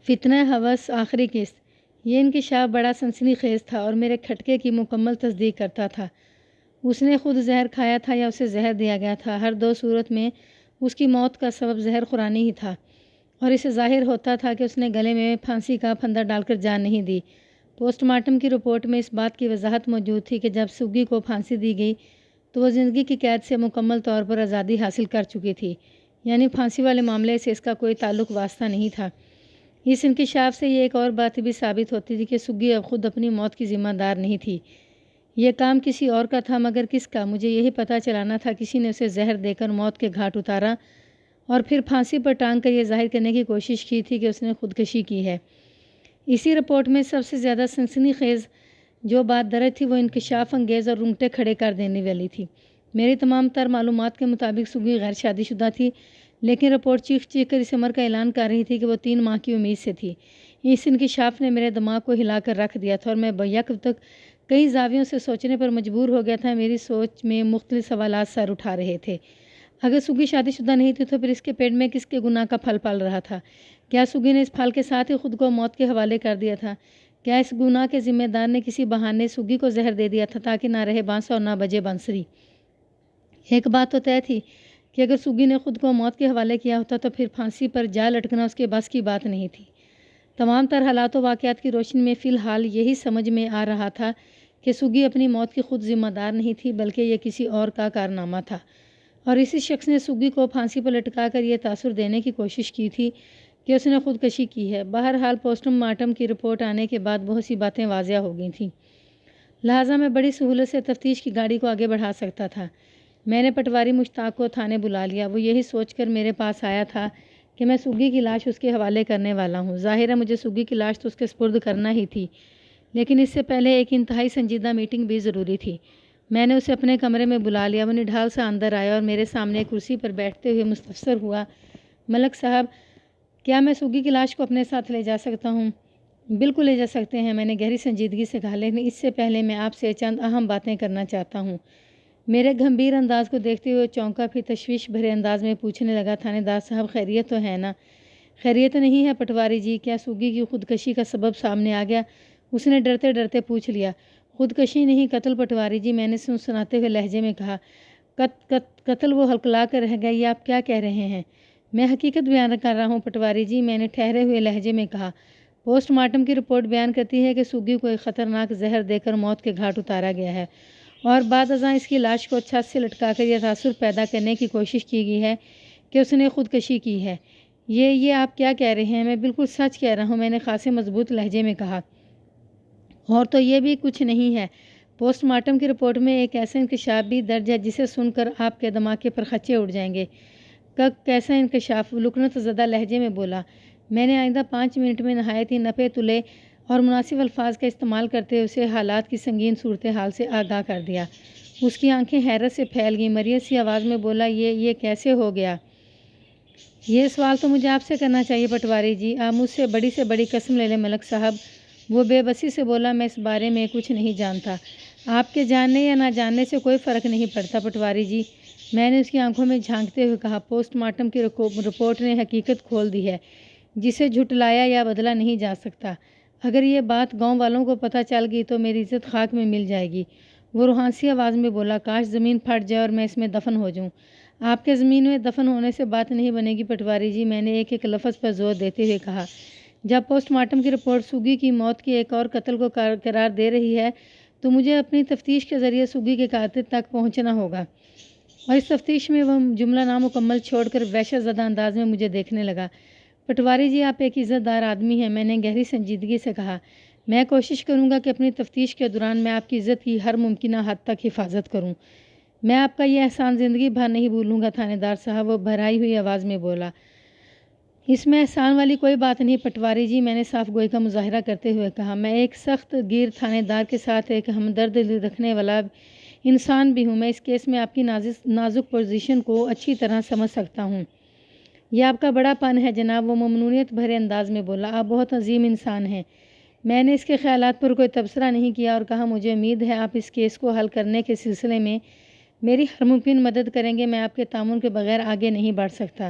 فتنہ ہوس آخری قسط۔ یہ انکشاف بڑا سنسنی خیز تھا اور میرے کھٹکے کی مکمل تصدیق کرتا تھا۔ اس نے خود زہر کھایا تھا یا اسے زہر دیا گیا تھا، ہر دو صورت میں اس کی موت کا سبب زہر خورانی ہی تھا، اور اسے ظاہر ہوتا تھا کہ اس نے گلے میں پھانسی کا پھندا ڈال کر جان نہیں دی۔ پوسٹ مارٹم کی رپورٹ میں اس بات کی وضاحت موجود تھی کہ جب سگی کو پھانسی دی گئی تو وہ زندگی کی قید سے مکمل طور پر آزادی حاصل کر چکی تھی، یعنی پھانسی والے معاملے سے اس کا کوئی تعلق واسطہ نہیں تھا۔ اس انکشاف سے یہ ایک اور بات بھی ثابت ہوتی تھی کہ سگی اب خود اپنی موت کی ذمہ دار نہیں تھی، یہ کام کسی اور کا تھا، مگر کس کا؟ مجھے یہی پتہ چلانا تھا کسی نے اسے زہر دے کر موت کے گھاٹ اتارا اور پھر پھانسی پر ٹانگ کر یہ ظاہر کرنے کی کوشش کی تھی کہ اس نے خودکشی کی ہے۔ اسی رپورٹ میں سب سے زیادہ سنسنی خیز جو بات درج تھی وہ انکشاف انگیز اور رونگٹے کھڑے کر دینے والی تھی۔ میری تمام تر معلومات کے مطابق سگی غیر شادی شدہ تھی، لیکن رپورٹ چیخ چیخ کر اس امر کا اعلان کر رہی تھی کہ وہ 3 ماہ کی امید سے تھی۔ اس انکشاف نے میرے دماغ کو ہلا کر رکھ دیا تھا اور میں بیک تک کئی زاویوں سے سوچنے پر مجبور ہو گیا تھا۔ میری سوچ میں مختلف سوالات سر اٹھا رہے تھے۔ اگر سگی شادی شدہ نہیں تھی تو پھر اس کے پیٹ میں کس کے گناہ کا پھل پل رہا تھا؟ کیا سگی نے اس پھل کے ساتھ ہی خود کو موت کے حوالے کر دیا تھا؟ کیا اس گناہ کے ذمہ دار نے کسی بہانے سگی کو زہر دے دیا تھا تاکہ نہ رہے بانس اور نہ بجے بنسری؟ ایک بات تو طے تھی کہ اگر سگی نے خود کو موت کے حوالے کیا ہوتا تو پھر پھانسی پر جا لٹکنا اس کے بس کی بات نہیں تھی۔ تمام تر حالات و واقعات کی روشنی میں فی الحال یہی سمجھ میں آ رہا تھا کہ سگی اپنی موت کی خود ذمہ دار نہیں تھی، بلکہ یہ کسی اور کا کارنامہ تھا، اور اسی شخص نے سگی کو پھانسی پر لٹکا کر یہ تاثر دینے کی کوشش کی تھی کہ اس نے خودکشی کی ہے۔ بہرحال پوسٹ مارٹم کی رپورٹ آنے کے بعد بہت سی باتیں واضح ہو گئی تھیں، لہٰذا میں بڑی سہولت سے تفتیش کی گاڑی کو آگے بڑھا سکتا تھا۔ میں نے پٹواری مشتاق کو تھانے بلا لیا۔ وہ یہی سوچ کر میرے پاس آیا تھا کہ میں سگی کی لاش اس کے حوالے کرنے والا ہوں۔ ظاہر ہے مجھے سگی کی لاش تو اس کے سپرد کرنا ہی تھی، لیکن اس سے پہلے ایک انتہائی سنجیدہ میٹنگ بھی ضروری تھی۔ میں نے اسے اپنے کمرے میں بلا لیا۔ وہ نڈھال سا اندر آیا اور میرے سامنے ایک کرسی پر بیٹھتے ہوئے مستفسر ہوا، ملک صاحب، کیا میں سگی کی لاش کو اپنے ساتھ لے جا سکتا ہوں؟ بالکل لے جا سکتے ہیں، میں نے گہری سنجیدگی سے کہا، لیکن اس سے پہلے میں آپ سے چند اہم باتیں کرنا چاہتا ہوں۔ میرے گھمبیر انداز کو دیکھتے ہوئے چونکا، پھر تشویش بھرے انداز میں پوچھنے لگا، تھانے دار صاحب خیریت تو ہے نا؟ خیریت نہیں ہے پٹواری جی، کیا سگی کی خودکشی کا سبب سامنے آ گیا؟ اس نے ڈرتے ڈرتے پوچھ لیا۔ خودکشی نہیں، قتل پٹواری جی، میں نے سنسناتے ہوئے لہجے میں کہا۔ قتل؟ وہ ہلکلا کر رہ گیا، یہ آپ کیا کہہ رہے ہیں؟ میں حقیقت بیان کر رہا ہوں پٹواری جی، میں نے ٹھہرے ہوئے لہجے میں کہا۔ پوسٹ مارٹم کی رپورٹ بیان کرتی ہے کہ سگی کو ایک خطرناک زہر دے کر موت کے گھاٹ اتارا گیا ہے، اور بعد ازاں اس کی لاش کو چھت سے لٹکا کر یہ تاثر پیدا کرنے کی کوشش کی گئی ہے کہ اس نے خودکشی کی ہے۔ یہ آپ کیا کہہ رہے ہیں؟ میں بالکل سچ کہہ رہا ہوں، میں نے خاصے مضبوط لہجے میں کہا۔ اور تو یہ بھی کچھ نہیں ہے، پوسٹ مارٹم کی رپورٹ میں ایک ایسا انکشاف بھی درج ہے جسے سن کر آپ کے دماغ کے پرخچے اڑ جائیں گے۔ کیسا انکشاف؟ لکنت زدہ لہجے میں بولا۔ میں نے آئندہ 5 منٹ میں نہایت ہی نپے تلے اور مناسب الفاظ کا استعمال کرتے ہوئے اسے حالات کی سنگین صورتحال سے آگاہ کر دیا۔ اس کی آنکھیں حیرت سے پھیل گئیں، مریض سی آواز میں بولا، یہ کیسے ہو گیا؟ یہ سوال تو مجھے آپ سے کرنا چاہیے پٹواری جی، آپ مجھ سے بڑی قسم لے لیں ملک صاحب۔ وہ بے بسی سے بولا، میں اس بارے میں کچھ نہیں جانتا۔ آپ کے جاننے یا نہ جاننے سے کوئی فرق نہیں پڑتا پٹواری جی، میں نے اس کی آنکھوں میں جھانکتے ہوئے کہا۔ پوسٹ مارٹم کی رپورٹ نے حقیقت کھول دی ہے، جسے جھٹلایا یا بدلا نہیں جا سکتا۔ اگر یہ بات گاؤں والوں کو پتہ چل گئی تو میری عزت خاک میں مل جائے گی۔ وہ روحانسی آواز میں بولا، کاش زمین پھٹ جائے اور میں اس میں دفن ہو جاؤں۔ آپ کے زمین میں دفن ہونے سے بات نہیں بنے گی پٹواری جی، میں نے ایک ایک لفظ پر زور دیتے ہوئے کہا۔ جب پوسٹ مارٹم کی رپورٹ سگی کی موت کی ایک اور قتل کو قرار دے رہی ہے تو مجھے اپنی تفتیش کے ذریعے سگی کے قاتل تک پہنچنا ہوگا، اور اس تفتیش میں وہ جملہ نامکمل چھوڑ کر وحشت زدہ انداز میں مجھے دیکھنے لگا۔ پٹواری جی، آپ ایک عزت دار آدمی ہیں، میں نے گہری سنجیدگی سے کہا۔ میں کوشش کروں گا کہ اپنی تفتیش کے دوران میں آپ کی عزت کی ہر ممکنہ حد تک حفاظت کروں۔ میں آپ کا یہ احسان زندگی بھر نہیں بھولوں گا تھانے دار صاحب، وہ بھرائی ہوئی آواز میں بولا۔ اس میں احسان والی کوئی بات نہیں پٹواری جی، میں نے صاف گوئی کا مظاہرہ کرتے ہوئے کہا۔ میں ایک سخت گیر تھانے دار کے ساتھ ایک ہمدرد دل رکھنے والا انسان بھی ہوں۔ میں اس کیس میں آپ کی نازک پوزیشن کو اچھی طرح سمجھ سکتا ہوں۔ یہ آپ کا بڑا پن ہے جناب، وہ ممنونیت بھرے انداز میں بولا۔ آپ بہت عظیم انسان ہیں۔ میں نے اس کے خیالات پر کوئی تبصرہ نہیں کیا اور کہا، مجھے امید ہے آپ اس کیس کو حل کرنے کے سلسلے میں میری ہر ممکن مدد کریں گے۔ میں آپ کے تعاون کے بغیر آگے نہیں بڑھ سکتا۔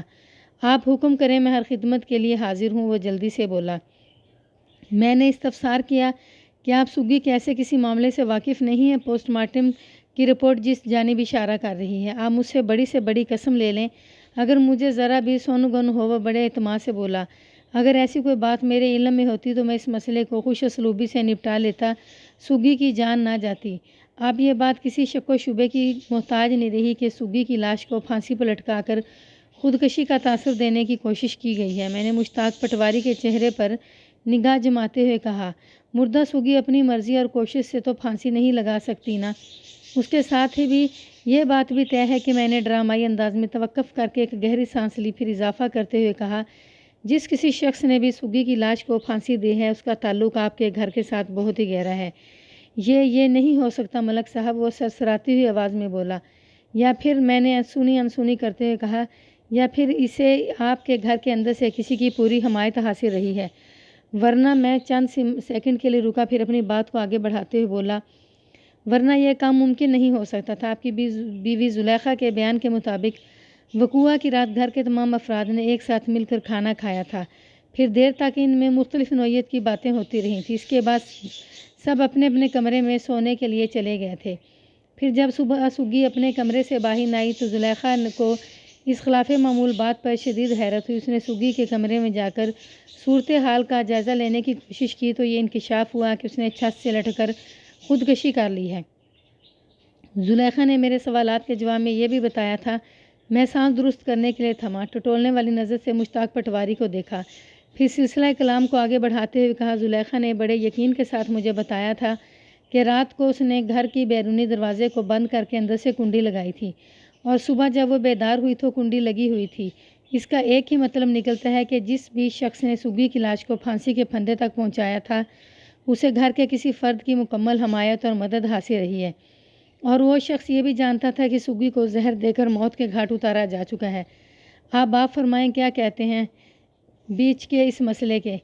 آپ حکم کریں، میں ہر خدمت کے لیے حاضر ہوں، وہ جلدی سے بولا۔ میں نے استفسار کیا کہ آپ سگی کیسے کسی معاملے سے واقف نہیں ہیں؟ پوسٹ مارٹم کی رپورٹ جس جانب اشارہ کر رہی ہے، آپ مجھ سے بڑی قسم لے لیں، اگر مجھے ذرا بھی سون گن ہو۔ وہ بڑے اعتماد سے بولا، اگر ایسی کوئی بات میرے علم میں ہوتی تو میں اس مسئلے کو خوش اسلوبی سے نپٹا لیتا، سگی کی جان نہ جاتی۔ آپ یہ بات کسی شک و شبے کی محتاج نہیں رہی کہ سگی کی لاش کو پھانسی پر لٹکا کر خودکشی کا تاثر دینے کی کوشش کی گئی ہے۔ میں نے مشتاق پٹواری کے چہرے پر نگاہ جماتے ہوئے کہا، مردہ سگی اپنی مرضی اور کوشش سے تو پھانسی نہیں لگا سکتی نا۔ اس کے ساتھ ہی بھی یہ بات بھی طے ہے کہ میں نے ڈرامائی انداز میں توقف کر کے ایک گہری سانس لی، پھر اضافہ کرتے ہوئے کہا، جس کسی شخص نے بھی سگی کی لاش کو پھانسی دی ہے اس کا تعلق آپ کے گھر کے ساتھ بہت ہی گہرا ہے۔ یہ نہیں ہو سکتا ملک صاحب، وہ سرسراتی ہوئی آواز میں بولا۔ یا پھر، میں نے انسونی کرتے ہوئے کہا، یا پھر اسے آپ کے گھر کے اندر سے کسی کی پوری حمایت حاصل رہی ہے، ورنہ میں چند سیکنڈ کے لیے رکا، پھر اپنی بات کو آگے بڑھاتے ہوئے بولا، ورنہ یہ کام ممکن نہیں ہو سکتا تھا۔ آپ کی بیوی زلیخا کے بیان کے مطابق وقوعہ کی رات گھر کے تمام افراد نے ایک ساتھ مل کر کھانا کھایا تھا، پھر دیر تک ان میں مختلف نوعیت کی باتیں ہوتی رہیں تھیں، اس کے بعد سب اپنے اپنے کمرے میں سونے کے لیے چلے گئے تھے۔ پھر جب صبح سگی اپنے کمرے سے باہر آئی تو زلیخا کو اس خلاف معمول بات پر شدید حیرت ہوئی۔ اس نے سگی کے کمرے میں جا کر صورتحال کا جائزہ لینے کی کوشش کی تو یہ انکشاف ہوا کہ اس نے چھت سے لٹک کر خودکشی کر لی ہے۔ زلیخا نے میرے سوالات کے جواب میں یہ بھی بتایا تھا۔ میں سانس درست کرنے کے لیے تھما، ٹٹولنے والی نظر سے مشتاق پٹواری کو دیکھا، پھر سلسلہ کلام کو آگے بڑھاتے ہوئے کہا، زلیخا نے بڑے یقین کے ساتھ مجھے بتایا تھا کہ رات کو اس نے گھر کی بیرونی دروازے کو بند کر کے اندر سے کنڈی لگائی تھی اور صبح جب وہ بیدار ہوئی تو کنڈی لگی ہوئی تھی۔ اس کا ایک ہی مطلب نکلتا ہے کہ جس بھی شخص نے سگی کی لاش کو پھانسی کے پھندے تک پہنچایا تھا اسے گھر کے کسی فرد کی مکمل حمایت اور مدد حاصل رہی ہے، اور وہ شخص یہ بھی جانتا تھا کہ سگی کو زہر دے کر موت کے گھاٹ اتارا جا چکا ہے۔ آپ بات فرمائیں، کیا کہتے ہیں بیچ کے اس مسئلے کے؟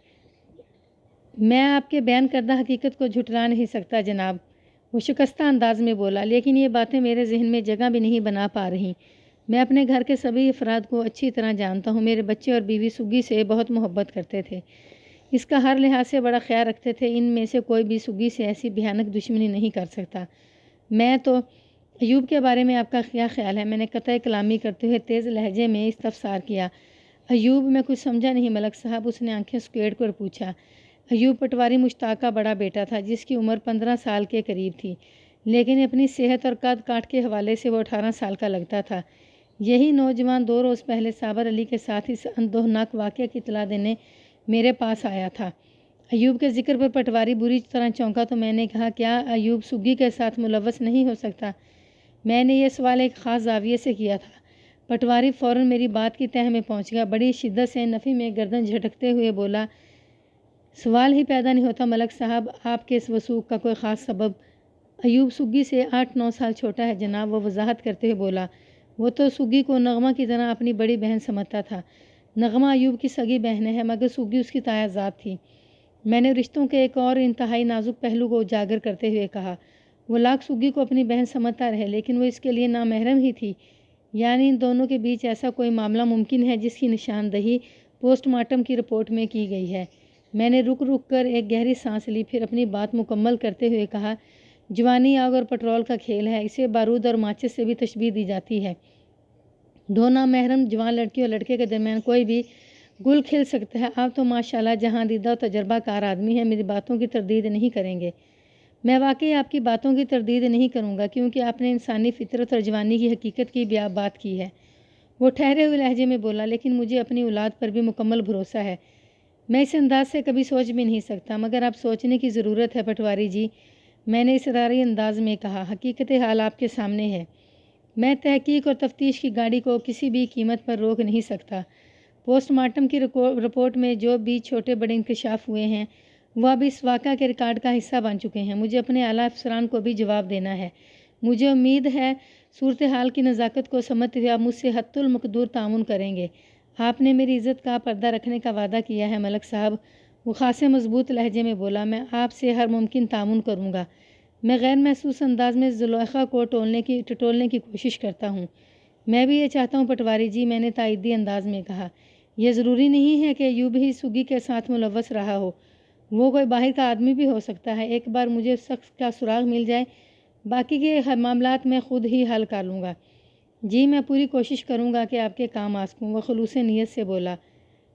میں آپ کے بیان کردہ حقیقت کو جھٹلا نہیں سکتا جناب، وہ شکستہ انداز میں بولا، لیکن یہ باتیں میرے ذہن میں جگہ بھی نہیں بنا پا رہی۔ میں اپنے گھر کے سبھی افراد کو اچھی طرح جانتا ہوں، میرے بچے اور بیوی سگی سے بہت محبت کرتے تھے، اس کا ہر لحاظ سے بڑا خیال رکھتے تھے، ان میں سے کوئی بھی سگی سے ایسی بھیانک دشمنی نہیں کر سکتا۔ میں تو ایوب کے بارے میں آپ کا کیا خیال ہے؟ میں نے قطع کلامی کرتے ہوئے تیز لہجے میں استفسار کیا۔ ایوب؟ میں کچھ سمجھا نہیں ملک صاحب، اس نے آنکھیں سکیڑ کر پوچھا۔ ایوب پٹواری مشتاق کا بڑا بیٹا تھا جس کی عمر 15 سال کے قریب تھی، لیکن اپنی صحت اور قد کاٹ کے حوالے سے وہ 18 سال کا لگتا تھا۔ یہی نوجوان 2 روز پہلے صابر علی کے ساتھ اس اندوہناک واقعے کی اطلاع دینے میرے پاس آیا تھا۔ ایوب کے ذکر پر پٹواری بری طرح چونکا تو میں نے کہا، کیا ایوب سگی کے ساتھ ملوث نہیں ہو سکتا؟ میں نے یہ سوال ایک خاص زاویے سے کیا تھا۔ پٹواری فوراً میری بات کی تہہ میں پہنچ گیا، بڑی شدت سے نفی میں گردن جھٹکتے ہوئے بولا، سوال ہی پیدا نہیں ہوتا ملک صاحب، آپ کے اس وثوق کا کوئی خاص سبب؟ ایوب سگی سے 8-9 سال چھوٹا ہے جناب، وہ وضاحت کرتے ہوئے بولا۔ وہ تو سگی کو نغمہ کی طرح اپنی بڑی بہن سمجھتا تھا۔ نغمہ ایوب کی سگی بہن ہے، مگر سگی اس کی تایا ذات تھی۔ میں نے رشتوں کے ایک اور انتہائی نازک پہلو کو اجاگر کرتے ہوئے کہا، وہ لاکھ سگی کو اپنی بہن سمجھتا رہے لیکن وہ اس کے لیے نامحرم ہی تھی، یعنی ان دونوں کے بیچ ایسا کوئی معاملہ ممکن ہے جس کی نشاندہی پوسٹ مارٹم کی رپورٹ میں کی گئی ہے۔ میں نے رک کر ایک گہری سانس لی، پھر اپنی بات مکمل کرتے ہوئے کہا، جوانی آگ اور پٹرول کا کھیل ہے، اسے بارود اور ماچس سے بھی تشبیہ دی جاتی ہے۔ 2 نامحرم جوان لڑکی اور لڑکے کے درمیان کوئی بھی گل کھل سکتا ہے۔ آپ تو ماشاءاللہ جہاں دیدہ و تجربہ کار آدمی ہیں، میری باتوں کی تردید نہیں کریں گے؟ میں واقعی آپ کی باتوں کی تردید نہیں کروں گا، کیونکہ آپ نے انسانی فطرت اور جوانی کی حقیقت کی بات کی ہے۔ وہ ٹھہرے ہوئے لہجے میں بولا، لیکن مجھے اپنی اولاد پر بھی مکمل بھروسہ ہے۔ میں اس انداز سے کبھی سوچ بھی نہیں سکتا، مگر اب سوچنے کی ضرورت ہے پٹواری جی، میں نے اصراری انداز میں کہا۔ حقیقت حال آپ کے سامنے ہے، میں تحقیق اور تفتیش کی گاڑی کو کسی بھی قیمت پر روک نہیں سکتا۔ پوسٹ مارٹم کی رپورٹ میں جو بھی چھوٹے بڑے انکشاف ہوئے ہیں وہ اب اس واقعہ کے ریکارڈ کا حصہ بن چکے ہیں۔ مجھے اپنے اعلیٰ افسران کو بھی جواب دینا ہے۔ مجھے امید ہے صورتحال کی نزاکت کو سمجھتے ہوئے آپ مجھ سے حتی المقدور تعاون کریں گے۔ آپ نے میری عزت کا پردہ رکھنے کا وعدہ کیا ہے ملک صاحب، وہ خاصے مضبوط لہجے میں بولا۔ میں آپ سے ہر ممکن تعاون کروں گا۔ میں غیر محسوس انداز میں زلیخا کو ٹٹولنے کی کوشش کرتا ہوں۔ میں بھی یہ چاہتا ہوں پٹواری جی، میں نے تائیدی انداز میں کہا۔ یہ ضروری نہیں ہے کہ ایوب ہی سگی کے ساتھ ملوث رہا ہو، وہ کوئی باہر کا آدمی بھی ہو سکتا ہے۔ ایک بار مجھے اس شخص کا سراغ مل جائے، باقی کے معاملات میں خود ہی حل کر لوں گا۔ جی میں پوری کوشش کروں گا کہ آپ کے کام آ سکوں، وہ خلوص نیت سے بولا۔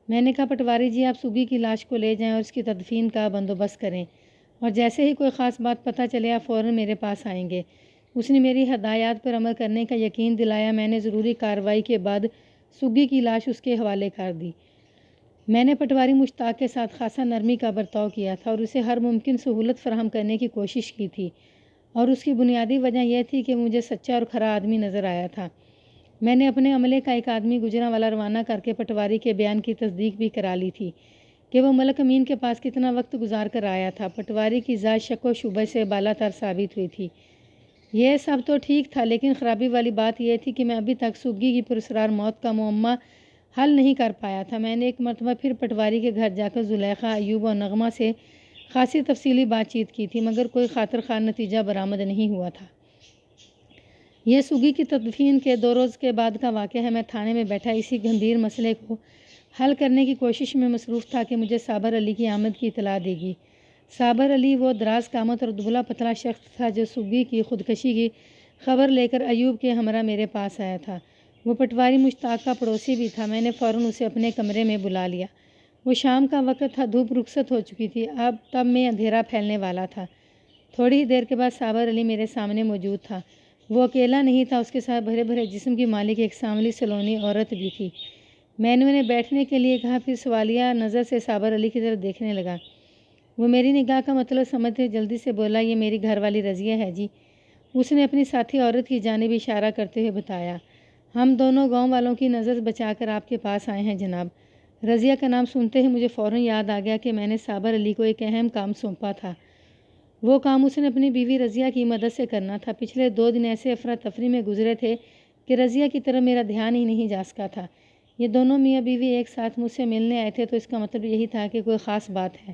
میں نے کہا پٹواری جی آپ سگی کی لاش کو لے جائیں اور اس کی تدفین کا بندوبست کریں، اور جیسے ہی کوئی خاص بات پتہ چلے آپ فوراً میرے پاس آئیں گے۔ اس نے میری ہدایات پر عمل کرنے کا یقین دلایا۔ میں نے ضروری کارروائی کے بعد سگی کی لاش اس کے حوالے کر دی۔ میں نے پٹواری مشتاق کے ساتھ خاصا نرمی کا برتاؤ کیا تھا اور اسے ہر ممکن سہولت فراہم کرنے کی کوشش کی تھی، اور اس کی بنیادی وجہ یہ تھی کہ مجھے سچا اور کھرا آدمی نظر آیا تھا۔ میں نے اپنے عملے کا ایک آدمی گجرانوالہ روانہ کر کے پٹواری کے بیان کی تصدیق بھی کرا لی تھی کہ وہ ملک امین کے پاس کتنا وقت گزار کر آیا تھا۔ پٹواری کی ذات شک و شبہ سے بالا تر ثابت ہوئی تھی۔ یہ سب تو ٹھیک تھا، لیکن خرابی والی بات یہ تھی کہ میں ابھی تک سگی کی پراسرار موت کا معمہ حل نہیں کر پایا تھا۔ میں نے ایک مرتبہ پھر پٹواری کے گھر جا کر زلیخا، ایوب اور نغمہ سے خاصی تفصیلی بات چیت کی تھی، مگر کوئی خاطر خواہ نتیجہ برآمد نہیں ہوا تھا۔ یہ سگی کی تدفین کے 2 روز کے بعد کا واقعہ ہے۔ میں تھانے میں بیٹھا اسی گھمبیر مسئلے کو حل کرنے کی کوشش میں مصروف تھا کہ مجھے صابر علی کی آمد کی اطلاع دی گئی۔ صابر علی وہ دراز قامت اور دبلا پتلا شخص تھا جو سگی کی خودکشی کی خبر لے کر ایوب کے ہمراہ میرے پاس آیا تھا۔ وہ پٹواری مشتاق کا پڑوسی بھی تھا۔ میں نے فوراً اسے اپنے کمرے میں بلا لیا۔ وہ شام کا وقت تھا، دھوپ رخصت ہو چکی تھی، تب میں اندھیرا پھیلنے والا تھا۔ تھوڑی ہی دیر کے بعد صابر علی میرے سامنے موجود تھا۔ وہ اکیلا نہیں تھا، اس کے ساتھ بھرے بھرے جسم کی مالک ایک سانولی سلونی عورت بھی تھی۔ میں نے انہیں بیٹھنے کے لیے کہا، پھر سوالیہ نظر سے صابر علی کی طرف دیکھنے لگا۔ وہ میری نگاہ کا مطلب سمجھتے جلدی سے بولا، یہ میری گھر والی رضیہ ہے جی۔ اس نے اپنی ساتھی عورت کی جانب اشارہ کرتے ہوئے بتایا، ہم دونوں گاؤں والوں کی نظر بچا کر آپ کے پاس آئے ہیں جناب۔ رضیہ کا نام سنتے ہی مجھے فوراً یاد آ گیا کہ میں نے صابر علی کو ایک اہم کام سونپا تھا۔ وہ کام اس نے اپنی بیوی رضیہ کی مدد سے کرنا تھا۔ پچھلے 2 دن ایسے افراتفری میں گزرے تھے کہ رضیہ کی طرف میرا دھیان ہی نہیں جا سکا تھا۔ یہ دونوں میاں بیوی ایک ساتھ مجھ سے ملنے آئے تھے تو اس کا مطلب یہی تھا کہ کوئی خاص بات ہے۔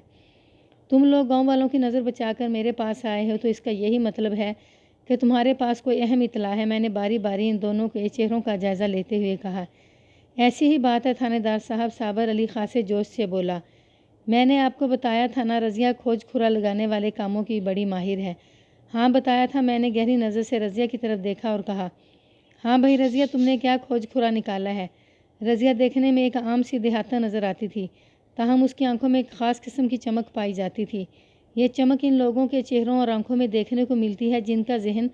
تم لوگ گاؤں والوں کی نظر بچا کر میرے پاس آئے ہو تو اس کا یہی مطلب ہے کہ تمہارے پاس کوئی اہم اطلاع ہے۔ میں نے باری باری ان دونوں کے چہروں کا جائزہ لیتے ہوئے کہا، ایسی ہی بات ہے تھانے دار صاحب۔ صابر علی خاصے جوش سے بولا، میں نے آپ کو بتایا تھا نا، رضیہ کھوج کھرا لگانے والے کاموں کی بڑی ماہر ہے۔ ہاں بتایا تھا۔ میں نے گہری نظر سے رضیہ کی طرف دیکھا اور کہا، ہاں بھائی رضیہ، تم نے کیا کھوج کھرا نکالا ہے؟ رضیہ دیکھنے میں ایک عام سی دیہاتہ نظر آتی تھی، تاہم اس کی آنکھوں میں ایک خاص قسم کی چمک پائی جاتی تھی۔ یہ چمک ان لوگوں کے چہروں اور آنکھوں میں دیکھنے کو ملتی ہے جن کا ذہن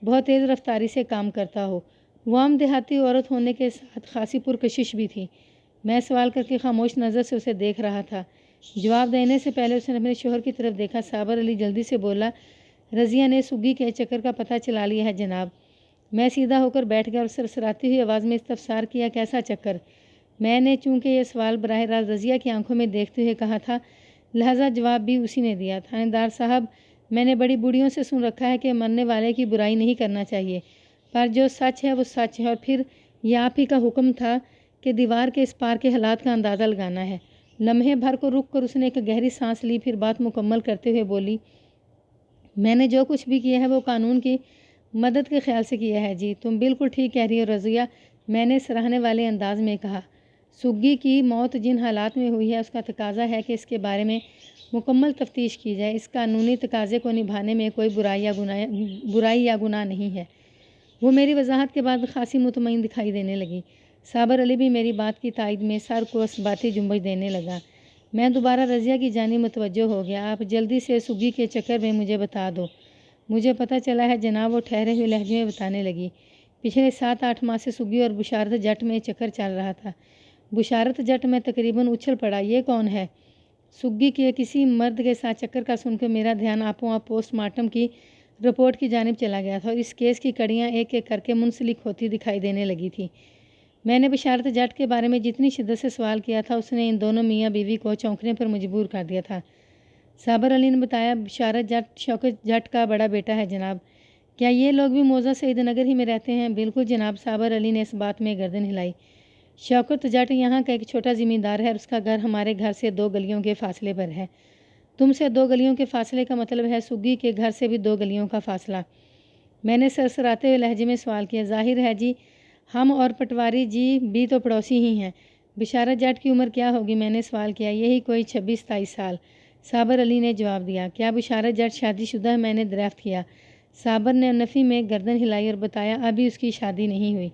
بہت تیز رفتاری سے کام کرتا ہو۔ وہ عام دیہاتی عورت ہونے کے ساتھ خاصی پرکشش بھی تھی۔ میں سوال کر کے خاموش نظر سے اسے دیکھ رہا تھا۔ جواب دینے سے پہلے اس نے اپنے شوہر کی طرف دیکھا۔ صابر علی جلدی سے بولا، رضیہ نے سگی کے چکر کا پتہ چلا لیا ہے جناب۔ میں سیدھا ہو کر بیٹھ گیا اور سرسراتی ہوئی آواز میں استفسار کیا، کیسا چکر؟ میں نے چونکہ یہ سوال براہ راست رضیہ کی آنکھوں میں دیکھتے ہوئے کہا تھا، لہذا جواب بھی اسی نے دیا۔ تھانے دار صاحب، میں نے بڑی بوڑھیوں سے سن رکھا ہے کہ مرنے والے کی برائی نہیں کرنا چاہیے، پر جو سچ ہے وہ سچ ہے، اور پھر یہ آپ ہی کا حکم تھا کہ دیوار کے اس پار کے حالات کا اندازہ لگانا ہے۔ لمحے بھر کو رک کر اس نے ایک گہری سانس لی، پھر بات مکمل کرتے ہوئے بولی، میں نے جو کچھ بھی کیا ہے وہ قانون کی مدد کے خیال سے کیا ہے جی۔ تم بالکل ٹھیک کہہ رہی ہو رضیہ، میں نے سراہنے والے انداز میں کہا۔ سگی کی موت جن حالات میں ہوئی ہے اس کا تقاضا ہے کہ اس کے بارے میں مکمل تفتیش کی جائے۔ اس قانونی تقاضے کو نبھانے میں کوئی برائی یا گناہ نہیں ہے۔ وہ میری وضاحت کے بعد خاصی مطمئن دکھائی دینے لگی۔ صابر علی بھی میری بات کی تائید میں سر کو اثباتی جنبش دینے لگا۔ میں دوبارہ رضیہ کی جانب متوجہ ہو گیا۔ آپ جلدی سے سگی کے چکر میں مجھے بتا دو۔ مجھے پتہ چلا ہے جناب، وہ ٹھہرے ہوئے لہجے میں بتانے لگی۔ پچھلے 7-8 ماہ سے سگی اور بشارت جٹ میں چکر چل رہا تھا۔ بشارت جٹ میں تقریباً اچھل پڑا، یہ کون ہے؟ سگی کے کسی مرد کے ساتھ چکر کا سن کر میرا دھیان آپ پوسٹ مارٹم کی رپورٹ کی جانب چلا گیا تھا اور اس کیس کی کڑیاں ایک ایک کر کے منسلک ہوتی دکھائی دینے لگی تھی۔ میں نے بشارت جٹ کے بارے میں جتنی شدت سے سوال کیا تھا اس نے ان دونوں میاں بیوی کو چونکنے پر مجبور کر دیا تھا۔ صابر علی نے بتایا، بشارت جٹ شوکت جٹ کا بڑا بیٹا ہے جناب۔ کیا یہ لوگ بھی موضع سعید نگر ہی میں رہتے ہیں؟ بالکل جناب، صابر علی نے اس بات میں گردن ہلائی۔ شوکت جٹ یہاں کا ایک چھوٹا زمیندار ہے اور اس کا گھر ہمارے گھر سے 2 گلیوں کے فاصلے پر ہے۔ تم سے 2 گلیوں کے فاصلے کا مطلب ہے سگی کے گھر سے بھی 2 گلیوں کا فاصلہ۔ میں نے سرسراتے ہوئے لہجے میں سوال کیا۔ ظاہر ہے جی، ہم اور پٹواری جی بھی تو پڑوسی ہی ہیں۔ بشارت جٹ کی عمر کیا ہوگی؟ میں نے سوال کیا۔ یہی کوئی 26-27 سال، صابر علی نے جواب دیا۔ کیا بشارت جٹ شادی شدہ ہے؟ میں نے دریافت کیا۔ صابر نے نفی میں گردن ہلائی اور بتایا ابھی اس کی شادی نہیں ہوئی۔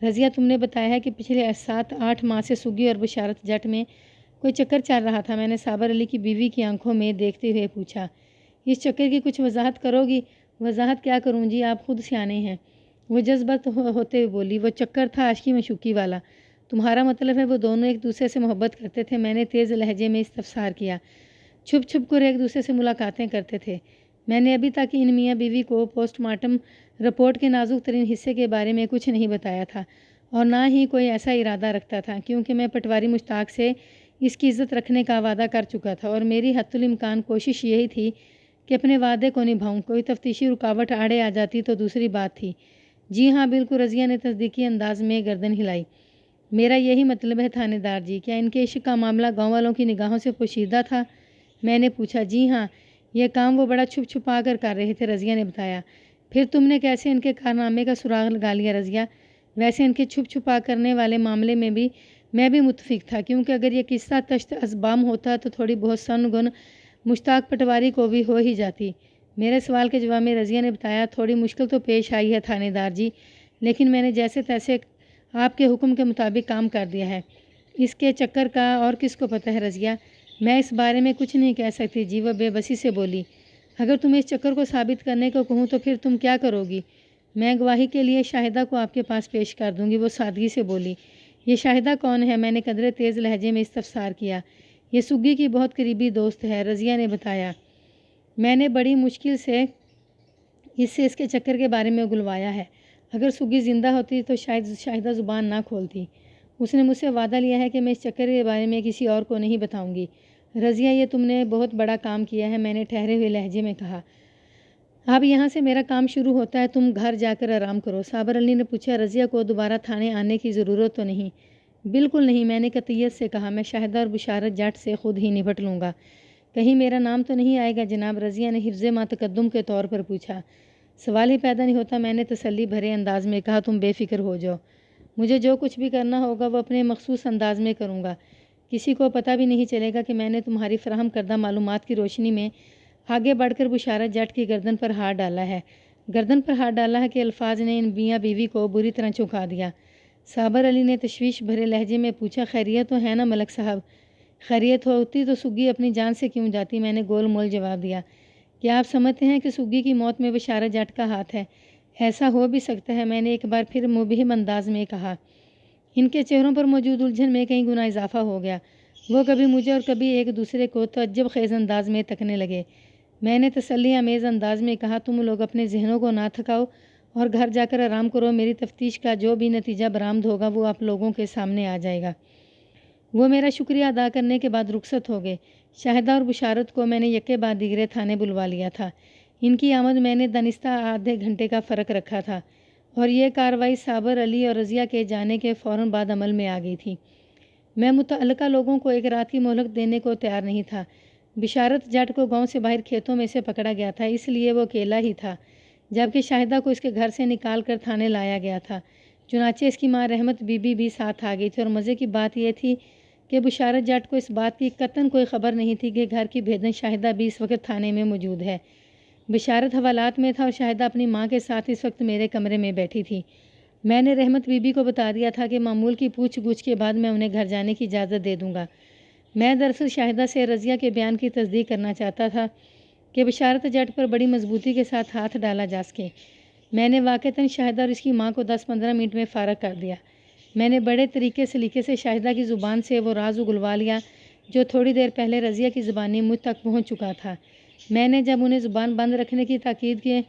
رضیہ، تم نے بتایا ہے کہ پچھلے 7-8 ماہ سے سگی اور بشارت جٹ میں کوئی چکر چل رہا تھا۔ میں نے صابر علی کی بیوی کی آنکھوں میں دیکھتے ہوئے پوچھا۔ اس چکر کی کچھ وضاحت کرو گی؟ وضاحت کیا کروں جی، آپ خود سیانے ہیں، وہ جذبات ہوتے ہوئے بولی۔ وہ چکر تھا عاشقی مشوقی والا۔ تمہارا مطلب ہے وہ دونوں ایک دوسرے سے محبت کرتے تھے؟ میں نے تیز لہجے میں استفسار کیا۔ چھپ چھپ کر ایک دوسرے سے ملاقاتیں کرتے تھے۔ میں نے ابھی تک ان میاں بیوی کو پوسٹ مارٹم رپورٹ کے نازک ترین حصے کے بارے میں کچھ نہیں بتایا تھا اور نہ ہی کوئی ایسا ارادہ رکھتا تھا، کیونکہ میں پٹواری مشتاق سے اس کی عزت رکھنے کا وعدہ کر چکا تھا اور میری حتی الامکان کوشش یہی تھی کہ اپنے وعدے کو نبھاؤں۔ کوئی تفتیشی رکاوٹ آڑے آ جاتی تو دوسری بات تھی۔ جی ہاں بالکل، رضیہ نے تصدیقی انداز میں گردن ہلائی۔ میرا یہی مطلب ہے تھانے دار جی۔ کیا ان کے عشق کا معاملہ گاؤں والوں کی نگاہوں سے پوشیدہ تھا؟ میں نے پوچھا۔ جی ہاں، یہ کام وہ بڑا چھپ چھپا کر رہے تھے، رضیہ نے بتایا۔ پھر تم نے کیسے ان کے کارنامے کا سراغ لگا لیا رضیہ؟ ویسے ان کے چھپ چھپا کرنے والے معاملے میں بھی میں بھی متفق تھا، کیونکہ اگر یہ قصہ تشت ازبام ہوتا تو تھوڑی بہت سن گن مشتاق پٹواری کو بھی ہو ہی جاتی۔ میرے سوال کے جواب میں رضیہ نے بتایا، تھوڑی مشکل تو پیش آئی ہے تھانے دار جی، لیکن میں نے جیسے تیسے آپ کے حکم کے مطابق کام کر دیا ہے۔ اس کے چکر کا اور کس کو پتہ ہے رضیہ؟ میں اس بارے میں کچھ نہیں کہہ سکتی جی، وہ بے بسی سے بولی۔ اگر تمہیں اس چکر کو ثابت کرنے کو کہوں تو پھر تم کیا کرو گی؟ میں گواہی کے لیے شاہدہ کو آپ کے پاس پیش کر دوں گی، وہ سادگی سے بولی۔ یہ شاہدہ کون ہے؟ میں نے قدرے تیز لہجے میں استفسار کیا۔ یہ سگی کی بہت قریبی دوست ہے، رضیہ نے بتایا۔ میں نے بڑی مشکل سے اس کے چکر کے بارے میں اگلوایا ہے۔ اگر سگی زندہ ہوتی تو شاید شاہدہ زبان نہ کھولتی۔ اس نے مجھ سے وعدہ لیا ہے کہ میں اس چکر کے بارے میں کسی اور کو نہیں بتاؤں گی۔ رضیہ، یہ تم نے بہت بڑا کام کیا ہے، میں نے ٹھہرے ہوئے لہجے میں کہا۔ اب یہاں سے میرا کام شروع ہوتا ہے، تم گھر جا کر آرام کرو۔ صابر علی نے پوچھا، رضیہ کو دوبارہ تھانے آنے کی ضرورت تو نہیں؟ بالکل نہیں، میں نے قطعیت سے کہا۔ میں شاہدہ اور بشارت جٹ سے خود ہی نپٹ لوں گا۔ کہیں میرا نام تو نہیں آئے گا جناب؟ رضیہ نے حفظ ما تقدم کے طور پر پوچھا۔ سوال ہی پیدا نہیں ہوتا، میں نے تسلی بھرے انداز میں کہا۔ تم بے فکر ہو جاؤ، مجھے جو کچھ بھی کرنا ہوگا وہ اپنے مخصوص انداز میں کروں گا۔ کسی کو پتہ بھی نہیں چلے گا کہ میں نے تمہاری فراہم کردہ معلومات کی روشنی میں آگے بڑھ کر بشارت جٹ کی گردن پر ہاتھ ڈالا ہے۔ گردن پر ہاتھ ڈالا ہے کہ الفاظ نے ان میاں بیوی کو بری طرح چونکا دیا۔ صابر علی نے تشویش بھرے لہجے میں پوچھا، خیریت تو ہے نا ملک صاحب؟ خیریت ہوتی تو سگی اپنی جان سے کیوں جاتی؟ میں نے گول مول جواب دیا۔ کیا آپ سمجھتے ہیں کہ سگی کی موت میں بشارت جٹ کا ہاتھ ہے؟ ایسا ہو بھی سکتا ہے، میں نے ایک بار پھر مبہم انداز میں کہا۔ ان کے چہروں پر موجود الجھن میں کئی گنا اضافہ ہو گیا۔ وہ کبھی مجھے اور کبھی ایک دوسرے کو تعجب خیز انداز میں تکنے لگے۔ میں نے تسلی آمیز انداز میں کہا، تم لوگ اپنے ذہنوں کو نہ تھکاؤ اور گھر جا کر آرام کرو۔ میری تفتیش کا جو بھی نتیجہ برآمد ہوگا وہ آپ لوگوں کے سامنے آ جائے گا۔ وہ میرا شکریہ ادا کرنے کے بعد رخصت ہو گئے۔ شاہدہ اور بشارت کو میں نے یکے بعد دیگرے تھانے بلوا لیا تھا۔ ان کی آمد میں نے دانستہ آدھے گھنٹے کا فرق رکھا تھا اور یہ کارروائی صابر علی اور رضیہ کے جانے کے فوراً بعد عمل میں آ گئی تھی۔ میں متعلقہ لوگوں کو ایک رات کی مہلت دینے کو تیار نہیں تھا۔ بشارت جٹ کو گاؤں سے باہر کھیتوں میں سے پکڑا گیا تھا، اس لیے وہ اکیلا ہی تھا، جبکہ شاہدہ کو اس کے گھر سے نکال کر تھانے لایا گیا تھا۔ چنانچہ اس کی ماں رحمت بی بی بھی ساتھ آ گئی تھی اور مزے کی بات یہ تھی کہ بشارت جٹ کو اس بات کی قطعاً کوئی خبر نہیں تھی کہ گھر کی بھیدن شاہدہ بھی اس وقت تھانے میں موجود ہے۔ بشارت حوالات میں تھا اور شاہدہ اپنی ماں کے ساتھ اس وقت میرے کمرے میں بیٹھی تھی۔ میں نے رحمت بی بی کو بتا دیا تھا کہ معمول کی پوچھ گچھ کے بعد میں انہیں گھر جانے کی اجازت دے دوں گا۔ میں دراصل شاہدہ سے رضیہ کے بیان کی تصدیق کرنا چاہتا تھا کہ بشارت جٹ پر بڑی مضبوطی کے ساتھ ہاتھ ڈالا جا سکے۔ میں نے واقعتاً شاہدہ اور اس کی ماں کو 10-15 منٹ میں فارغ کر دیا۔ میں نے بڑے طریقے سلیقے سے شاہدہ کی زبان سے وہ راز اگلوا لیا جو تھوڑی دیر پہلے رضیہ کی زبانی مجھ تک پہنچ چکا تھا۔ میں نے جب انہیں زبان بند رکھنے کی تاکید کے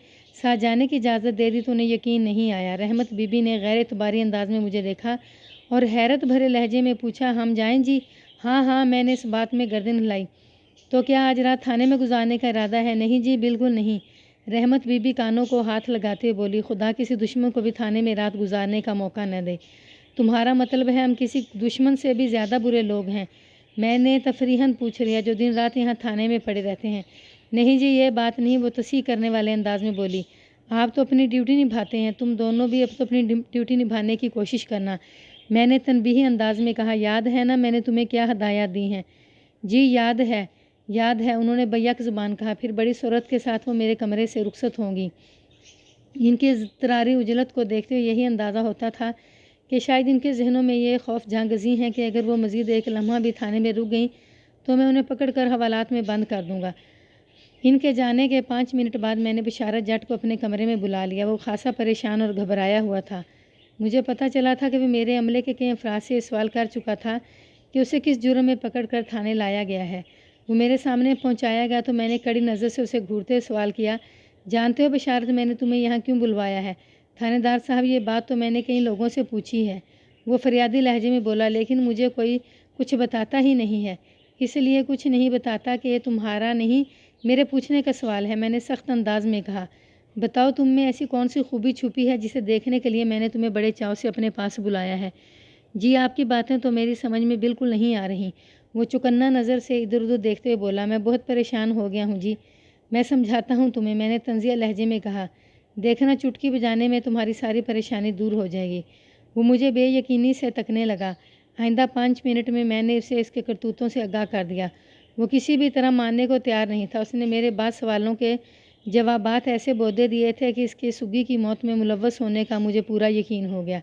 ساتھ جانے کی اجازت دے دی تو انہیں یقین نہیں آیا۔ رحمت بی بی نے غیر اعتباری انداز میں مجھے دیکھا اور حیرت بھرے لہجے میں پوچھا، ہم جائیں جی؟ ہاں ہاں، میں نے اس بات میں گردن ہلائی۔ تو کیا آج رات تھانے میں گزارنے کا ارادہ ہے؟ نہیں جی، بالکل نہیں۔ رحمت بی بی کانوں کو ہاتھ لگاتے بولی، خدا کسی دشمن کو بھی تھانے میں رات گزارنے کا موقع نہ دے۔ تمہارا مطلب ہے ہم کسی دشمن سے بھی زیادہ برے لوگ ہیں؟ میں نے تفریحاً پوچھ لیا، جو دن رات یہاں تھانے میں پڑے رہتے ہیں۔ نہیں جی، یہ بات نہیں، وہ تصحیح کرنے والے انداز میں بولی۔ آپ تو اپنی ڈیوٹی نبھاتے ہیں، تم دونوں بھی اب تو اپنی ڈیوٹی نبھانے کی کوشش کرنا۔ میں نے تنبیہی انداز میں کہا، یاد ہے نا میں نے تمہیں کیا ہدایات دی ہیں؟ جی یاد ہے، یاد ہے، انہوں نے بیک زبان کہا۔ پھر بڑی سرعت کے ساتھ وہ میرے کمرے سے رخصت ہوں گی۔ ان کی اضطراری اجلت کو دیکھتے ہوئے یہی اندازہ ہوتا تھا کہ شاید ان کے ذہنوں میں یہ خوف جانگزی ہیں کہ اگر وہ مزید ایک لمحہ بھی تھانے میں رک گئیں تو میں انہیں پکڑ کر حوالات میں بند کر دوں گا۔ ان کے جانے کے 5 منٹ بعد میں نے بشارت جٹ کو اپنے کمرے میں بلا لیا۔ وہ خاصا پریشان اور گھبرایا ہوا تھا۔ مجھے پتہ چلا تھا کہ وہ میرے عملے کے کئی افراد سے یہ سوال کر چکا تھا کہ اسے کس جرم میں پکڑ کر تھانے لایا گیا ہے۔ وہ میرے سامنے پہنچایا گیا تو میں نے کڑی نظر سے اسے گھورتے ہوئے سوال کیا، جانتے ہو بشارت میں نے تمہیں یہاں کیوں بلوایا ہے؟ تھانے دار صاحب یہ بات تو میں نے کئی لوگوں سے پوچھی ہے، وہ فریادی لہجے میں بولا، لیکن مجھے کوئی کچھ بتاتا ہی نہیں ہے، اس لیے کچھ نہیں بتاتا کہ یہ تمہارا نہیں میرے پوچھنے کا سوال ہے۔ میں نے سخت انداز میں کہا، بتاؤ تم میں ایسی کون سی خوبی چھپی ہے جسے دیکھنے کے لیے میں نے تمہیں بڑے چاؤ سے اپنے پاس بلایا ہے؟ جی آپ کی باتیں تو میری سمجھ میں بالکل نہیں آ رہی۔ وہ چکنا نظر سے ادھر ادھر دیکھتے ہوئے بولا، میں بہت پریشان ہو گیا ہوں جی، میں سمجھاتا ہوں تمہیں، میں نے طنزیہ لہجے میں کہا، دیکھنا چٹکی بجانے میں تمہاری ساری پریشانی دور ہو جائے گی۔ وہ مجھے بے یقینی سے تکنے لگا۔ آئندہ 5 منٹ میں نے اسے اس کے کرتوتوں سے آگاہ کر دیا۔ وہ کسی بھی طرح ماننے کو تیار نہیں تھا۔ اس نے میرے بعض سوالوں کے جوابات ایسے بودے دیے تھے کہ اس کے سگی کی موت میں ملوث ہونے کا مجھے پورا یقین ہو گیا۔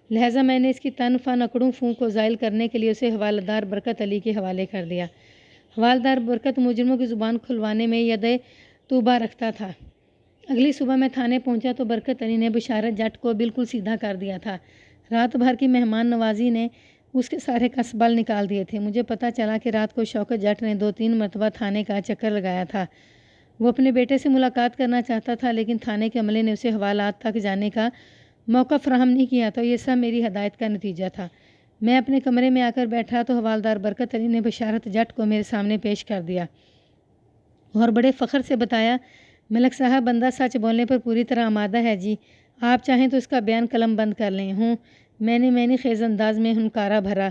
لہٰذا میں نے اس کی تن فن اکڑوں فون کو زائل کرنے کے لیے اسے حوالدار برکت علی کے حوالے کر دیا۔ حوالدار برکت مجرموں کی زبان کھلوانے میں ید طوبہ رکھتا تھا۔ اگلی صبح میں تھانے پہنچا تو برکت علی نے بشارت جٹ کو بالکل سیدھا کر دیا تھا۔ رات بھر کی مہمان نوازی نے اس کے سارے کسبال نکال دیے تھے۔ مجھے پتہ چلا کہ رات کو شوکت جٹ نے 2-3 مرتبہ تھانے کا چکر لگایا تھا۔ وہ اپنے بیٹے سے ملاقات کرنا چاہتا تھا، لیکن تھانے کے عملے نے اسے حوالات تک جانے کا موقع فراہم نہیں کیا، تو یہ سب میری ہدایت کا نتیجہ تھا۔ میں اپنے کمرے میں آ کر بیٹھا تو حوالدار برکت علی نے بشارت جٹ کو میرے سامنے پیش کر دیا اور بڑے فخر سے بتایا، ملک صاحب بندہ سچ بولنے پر پوری طرح آمادہ ہے جی، آپ چاہیں تو اس کا بیان قلم بند کر لیں۔ ہوں، میں نے خیز انداز میں ہنکارا بھرا،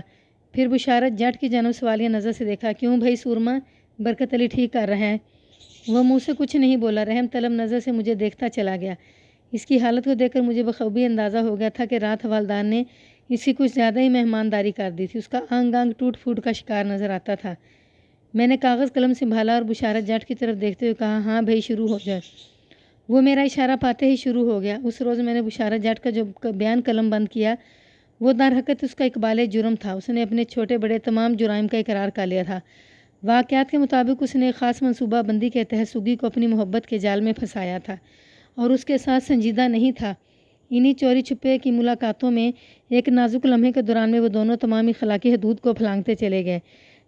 پھر بشارت جٹ کی جانب سوالیہ نظر سے دیکھا، کیوں بھائی سورما، برکت علی ٹھیک کر رہا ہے؟ وہ منہ سے کچھ نہیں بولا، رحم طلب نظر سے مجھے دیکھتا چلا گیا۔ اس کی حالت کو دیکھ کر مجھے بخوبی اندازہ ہو گیا تھا کہ رات حوالدار نے اس کی کچھ زیادہ ہی مہمانداری کر دی تھی۔ اس کا انگ انگ ٹوٹ پھوٹ کا شکار نظر آتا تھا۔ میں نے کاغذ قلم سنبھالا اور بشارت جٹ کی طرف دیکھتے ہوئے کہا، ہاں بھائی شروع ہو جائے۔ وہ میرا اشارہ پاتے ہی شروع ہو گیا۔ اس روز میں نے بشارت جٹ کا جو بیان قلم بند کیا وہ در حقیقت اس کا اقبال جرم تھا۔ اس نے اپنے چھوٹے بڑے تمام جرائم کا اقرار کر لیا تھا۔ واقعات کے مطابق اس نے ایک خاص منصوبہ بندی کے تحت سگی کو اپنی محبت کے جال میں پھنسایا تھا اور اس کے ساتھ سنجیدہ نہیں تھا۔ انہی چوری چھپے کی ملاقاتوں میں ایک نازک لمحے کے دوران میں وہ دونوں تمام اخلاقی حدود کو پھلانگتے چلے گئے،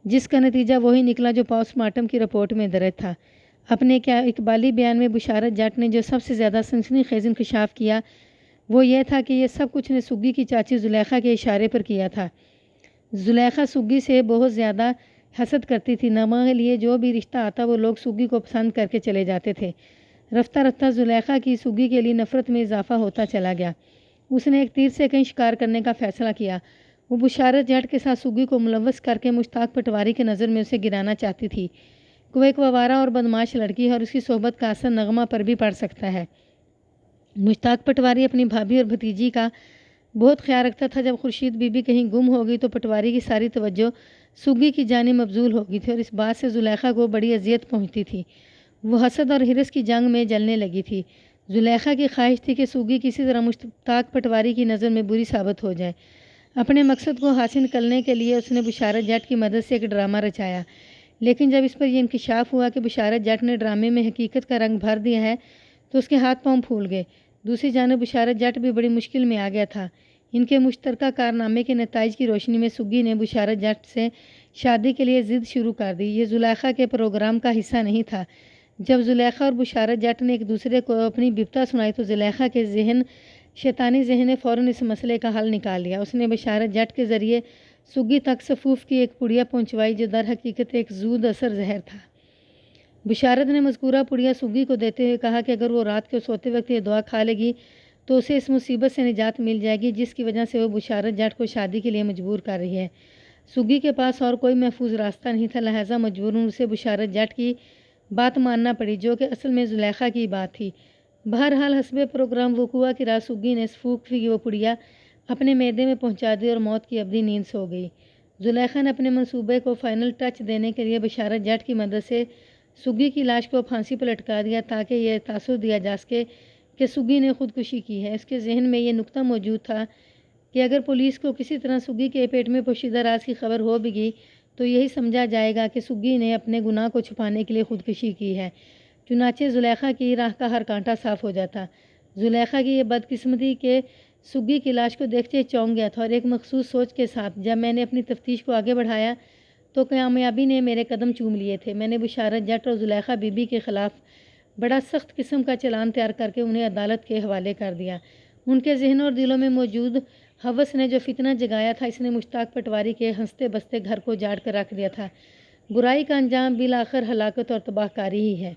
جس کا نتیجہ وہی نکلا جو پوسٹ مارٹم کی رپورٹ میں درج تھا۔ اپنے کیا اقبالی بیان میں بشارت جٹ نے جو سب سے زیادہ سنسنی خیز انکشاف کیا وہ یہ تھا کہ یہ سب کچھ نے سگی کی چاچی زلیخا کے اشارے پر کیا تھا۔ زلیخا سگی سے بہت زیادہ حسد کرتی تھی۔ نغمہ کے لیے جو بھی رشتہ آتا وہ لوگ سگی کو پسند کر کے چلے جاتے تھے۔ رفتہ رفتہ زلیخا کی سگی کے لیے نفرت میں اضافہ ہوتا چلا گیا۔ اس نے ایک تیر سے کہیں شکار کرنے کا فیصلہ کیا۔ وہ بشارت جٹ کے ساتھ سگی کو ملوث کر کے مشتاق پٹواری کی نظر میں اسے گرانا چاہتی تھی۔ وہ ایک ووارہ اور بدماش لڑکی ہے اور اس کی صحبت کا اثر نغمہ پر بھی پڑ سکتا ہے۔ مشتاق پٹواری اپنی بھابھی اور بھتیجی کا بہت خیال رکھتا تھا۔ جب خورشید بی بی کہیں گم ہو گئی تو پٹواری کی ساری توجہ سگی کی جانب مبذول ہو گئی تھی اور اس بات سے زلیخا کو بڑی اذیت پہنچتی تھی۔ وہ حسد اور ہرس کی جنگ میں جلنے لگی تھی۔ زلیخا کی خواہش تھی کہ سگی کسی طرح مشتاق پٹواری کی نظر میں بری ثابت ہو جائے۔ اپنے مقصد کو حاصل کرنے کے لیے اس نے بشارت جٹ کی مدد سے ایک ڈرامہ رچایا، لیکن جب اس پر یہ انکشاف ہوا کہ بشارت جٹ نے ڈرامے میں حقیقت کا رنگ بھر دیا ہے تو اس کے ہاتھ پاؤں پھول گئے۔ دوسری جانب بشارت جٹ بھی بڑی مشکل میں آ گیا تھا۔ ان کے مشترکہ کارنامے کے نتائج کی روشنی میں سگی نے بشارت جٹ سے شادی کے لیے ضد شروع کر دی۔ یہ زلیخا کے پروگرام کا حصہ نہیں تھا۔ جب زلیخا اور بشارت جٹ نے ایک دوسرے کو اپنی بپتا سنائی تو زلیخا کے شیطانی ذہن نے فوراً اس مسئلے کا حل نکال لیا۔ اس نے بشارت جٹ کے ذریعے سگی تک صفوف کی ایک پڑیا پہنچوائی جو در حقیقت ایک زود اثر زہر تھا۔ بشارت نے مذکورہ پڑیا سگی کو دیتے ہوئے کہا کہ اگر وہ رات کو سوتے وقت یہ دعا کھا لے گی تو اسے اس مصیبت سے نجات مل جائے گی جس کی وجہ سے وہ بشارت جٹ کو شادی کے لیے مجبور کر رہی ہے۔ سگی کے پاس اور کوئی محفوظ راستہ نہیں تھا، لہٰذا مجبوراً اسے بشارت جٹ کی بات ماننا پڑی جو کہ اصل میں زلیخا کی بات تھی۔ بہرحال حسب پروگرام وقوع کی رات سگی نے صفوف کی وہ پڑیا اپنے معدے میں پہنچا دی اور موت کی ابدی نیند سو گئی۔ زلیخا نے اپنے منصوبے کو فائنل ٹچ دینے کے لیے بشارت جٹ کی مدد سے سگی کی لاش کو پھانسی پر لٹکا دیا تاکہ یہ تاثر دیا جا سکے کہ سگی نے خودکشی کی ہے۔ اس کے ذہن میں یہ نقطہ موجود تھا کہ اگر پولیس کو کسی طرح سگی کے پیٹ میں پوشیدہ راز کی خبر ہو بھی گئی تو یہی سمجھا جائے گا کہ سگی نے اپنے گناہ کو چھپانے کے لیے خودکشی کی ہے۔ چنانچہ زلیخا کی راہ کا ہر کانٹا صاف ہو جاتا۔ زلیخا کی یہ بدقسمتی کہ سگی کی لاش کو دیکھتے چونک گیا تھا اور ایک مخصوص سوچ کے ساتھ جب میں نے اپنی تفتیش کو آگے بڑھایا تو کامیابی نے میرے قدم چوم لیے تھے۔ میں نے بشارت جٹ اور زلیخا بی بی کے خلاف بڑا سخت قسم کا چلان تیار کر کے انہیں عدالت کے حوالے کر دیا۔ ان کے ذہنوں اور دلوں میں موجود ہوس نے جو فتنہ جگایا تھا اس نے مشتاق پٹواری کے ہنستے بستے گھر کو جاڑ کر رکھ دیا تھا۔ برائی کا انجام بالآخر ہلاکت اور تباہ کاری ہی ہے۔